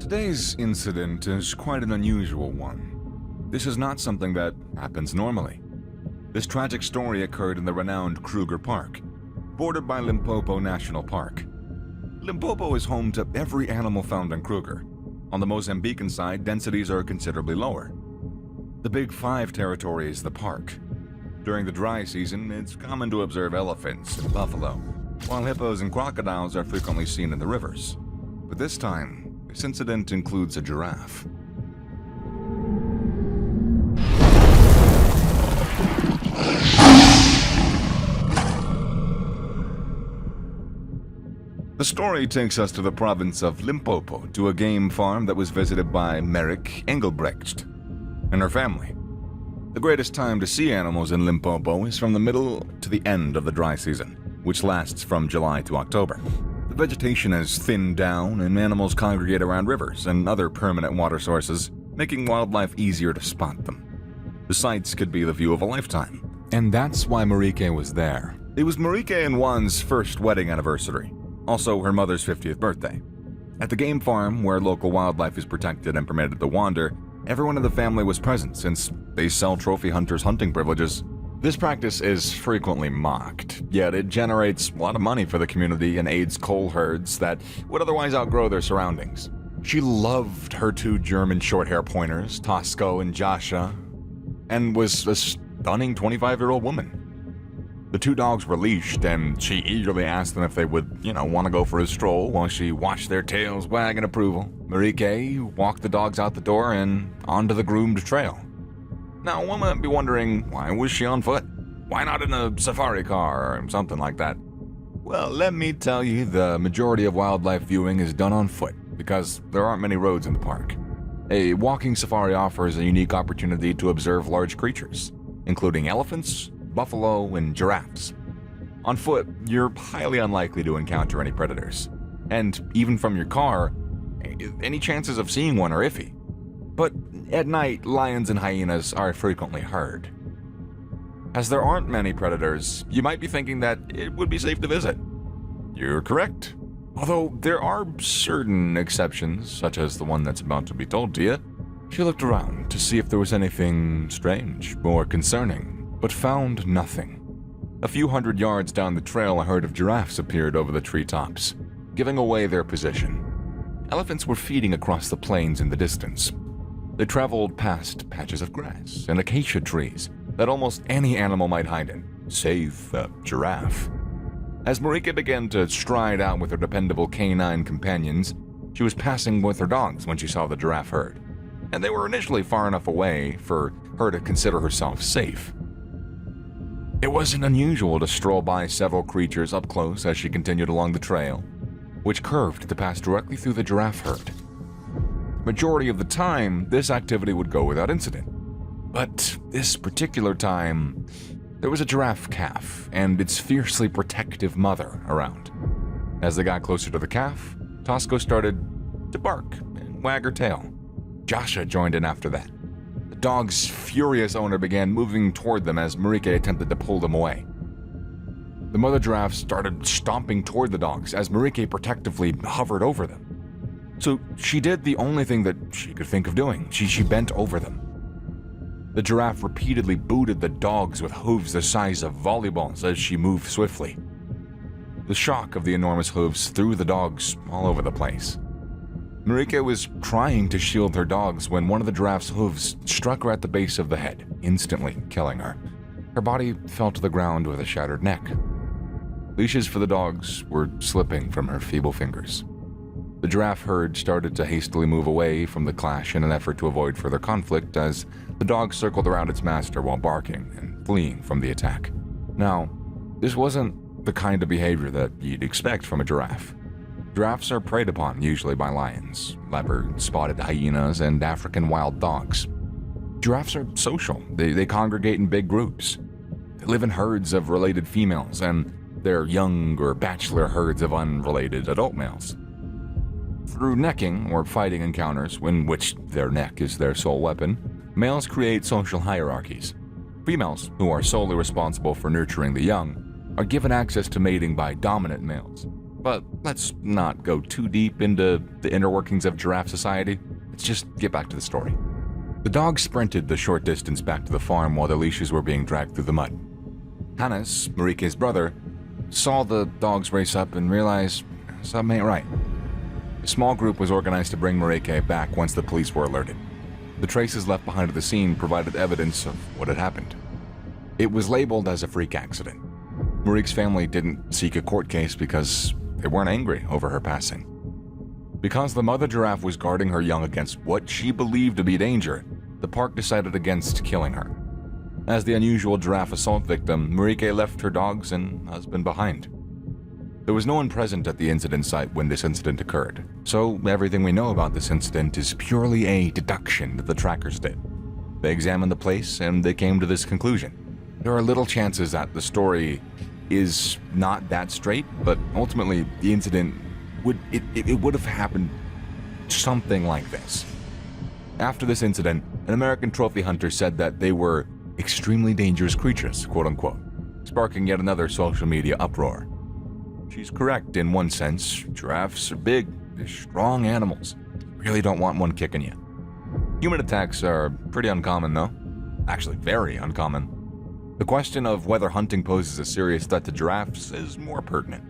Today's incident is quite an unusual one. This is not something that happens normally. This tragic story occurred in the renowned Kruger Park, bordered by Limpopo National Park. Limpopo is home to every animal found in Kruger. On the Mozambican side, densities are considerably lower. The Big Five territory is the park. During the dry season, it's common to observe elephants and buffalo, while hippos and crocodiles are frequently seen in the rivers. But this time, this incident includes a giraffe. The story takes us to the province of Limpopo, to a game farm that was visited by Merrick Engelbrecht and her family. The greatest time to see animals in Limpopo is from the middle to the end of the dry season, which lasts from July to October. The vegetation has thinned down and animals congregate around rivers and other permanent water sources, making wildlife easier to spot them. The sights could be the view of a lifetime. And that's why Marieke was there. It was Marieke and Juan's first wedding anniversary, also her mother's 50th birthday. At the game farm, where local wildlife is protected and permitted to wander, everyone in the family was present since they sell trophy hunters hunting privileges. This practice is frequently mocked, yet it generates a lot of money for the community and aids coal herds that would otherwise outgrow their surroundings. She loved her two German short-hair pointers, Tosco and Joshua, and was a stunning 25-year-old woman. The two dogs were leashed, and she eagerly asked them if they would, want to go for a stroll while she watched their tails wag in approval. Marieke walked the dogs out the door and onto the groomed trail. Now, one might be wondering, why was she on foot? Why not in a safari car or something like that? Well, let me tell you, the majority of wildlife viewing is done on foot because there aren't many roads in the park. A walking safari offers a unique opportunity to observe large creatures, including elephants, buffalo, and giraffes. On foot, you're highly unlikely to encounter any predators, and even from your car, any chances of seeing one are iffy. But at night, lions and hyenas are frequently heard. As there aren't many predators, you might be thinking that it would be safe to visit. You're correct. Although there are certain exceptions, such as the one that's about to be told to you. She looked around to see if there was anything strange or concerning, but found nothing. A few hundred yards down the trail, a herd of giraffes appeared over the treetops, giving away their position. Elephants were feeding across the plains in the distance. They traveled past patches of grass and acacia trees that almost any animal might hide in, save a giraffe. As Marieke began to stride out with her dependable canine companions, she was passing with her dogs when she saw the giraffe herd, and they were initially far enough away for her to consider herself safe. It wasn't unusual to stroll by several creatures up close as she continued along the trail, which curved to pass directly through the giraffe herd. Majority of the time, this activity would go without incident. But this particular time, there was a giraffe calf and its fiercely protective mother around. As they got closer to the calf, Tosco started to bark and wag her tail. Joshua joined in after that. The dog's furious owner began moving toward them as Marieke attempted to pull them away. The mother giraffe started stomping toward the dogs as Marieke protectively hovered over them. So she did the only thing that she could think of doing. She bent over them. The giraffe repeatedly booted the dogs with hooves the size of volleyballs as she moved swiftly. The shock of the enormous hooves threw the dogs all over the place. Marieke was trying to shield her dogs when one of the giraffe's hooves struck her at the base of the head, instantly killing her. Her body fell to the ground with a shattered neck. Leashes for the dogs were slipping from her feeble fingers. The giraffe herd started to hastily move away from the clash in an effort to avoid further conflict as the dog circled around its master while barking and fleeing from the attack. Now, this wasn't the kind of behavior that you'd expect from a giraffe. Giraffes are preyed upon usually by lions, leopards, spotted hyenas, and African wild dogs. Giraffes are social. They congregate in big groups. They live in herds of related females, and they're young or bachelor herds of unrelated adult males. Through necking or fighting encounters, in which their neck is their sole weapon, males create social hierarchies. Females, who are solely responsible for nurturing the young, are given access to mating by dominant males. But let's not go too deep into the inner workings of giraffe society. Let's just get back to the story. The dogs sprinted the short distance back to the farm while their leashes were being dragged through the mud. Hannes, Marike's brother, saw the dogs race up and realized something ain't right. A small group was organized to bring Marike back once the police were alerted. The traces left behind at the scene provided evidence of what had happened. It was labeled as a freak accident. Marike's family didn't seek a court case because they weren't angry over her passing. Because the mother giraffe was guarding her young against what she believed to be danger, the park decided against killing her. As the unusual giraffe assault victim, Marike left her dogs and husband behind. There was no one present at the incident site when this incident occurred, so everything we know about this incident is purely a deduction that the trackers did. They examined the place and they came to this conclusion. There are little chances that the story is not that straight, but ultimately the incident would have happened something like this. After this incident, an American trophy hunter said that they were extremely dangerous creatures, quote unquote, sparking yet another social media uproar. She's correct in one sense. Giraffes are big, they're strong animals. Really don't want one kicking you. Human attacks are pretty uncommon though. Actually very uncommon. The question of whether hunting poses a serious threat to giraffes is more pertinent.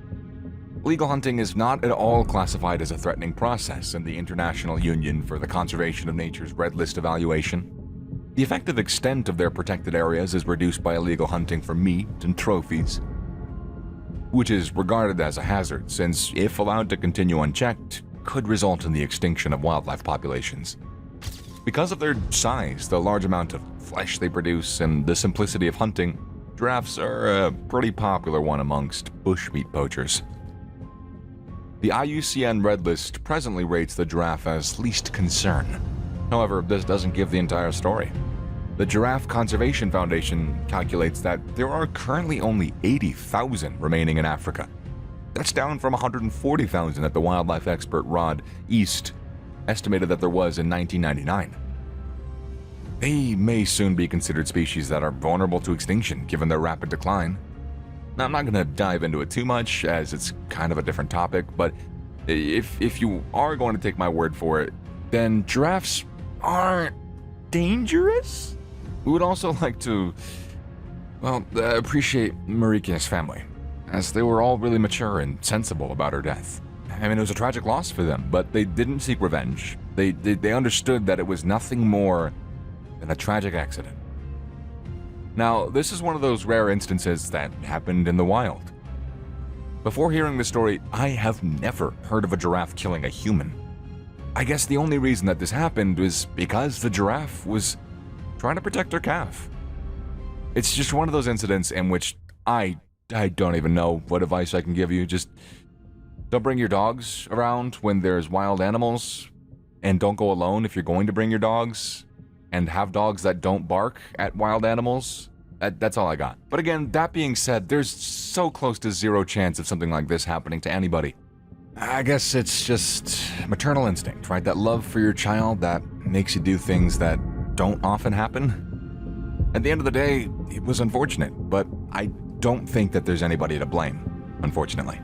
Legal hunting is not at all classified as a threatening process in the International Union for the Conservation of Nature's Red List evaluation. The effective extent of their protected areas is reduced by illegal hunting for meat and trophies, which is regarded as a hazard since, if allowed to continue unchecked, could result in the extinction of wildlife populations. Because of their size, the large amount of flesh they produce, and the simplicity of hunting, giraffes are a pretty popular one amongst bushmeat poachers. The IUCN Red List presently rates the giraffe as least concern. However, this doesn't give the entire story. The Giraffe Conservation Foundation calculates that there are currently only 80,000 remaining in Africa. That's down from 140,000 that the wildlife expert Rod East estimated that there was in 1999. They may soon be considered species that are vulnerable to extinction given their rapid decline. Now, I'm not going to dive into it too much as it's kind of a different topic, but if you are going to take my word for it, then giraffes aren't dangerous? We would also like to, appreciate Marike's family, as they were all really mature and sensible about her death. I mean, it was a tragic loss for them, but they didn't seek revenge. They understood that it was nothing more than a tragic accident. Now, this is one of those rare instances that happened in the wild. Before hearing the story, I have never heard of a giraffe killing a human. I guess the only reason that this happened was because the giraffe was trying to protect their calf. It's just one of those incidents in which I don't even know what advice I can give you. Just don't bring your dogs around when there's wild animals, and don't go alone if you're going to bring your dogs, and have dogs that don't bark at wild animals. That's all I got. But again, that being said, there's so close to zero chance of something like this happening to anybody. I guess it's just maternal instinct, right? That love for your child that makes you do things that don't often happen. At the end of the day, it was unfortunate, but I don't think that there's anybody to blame, unfortunately.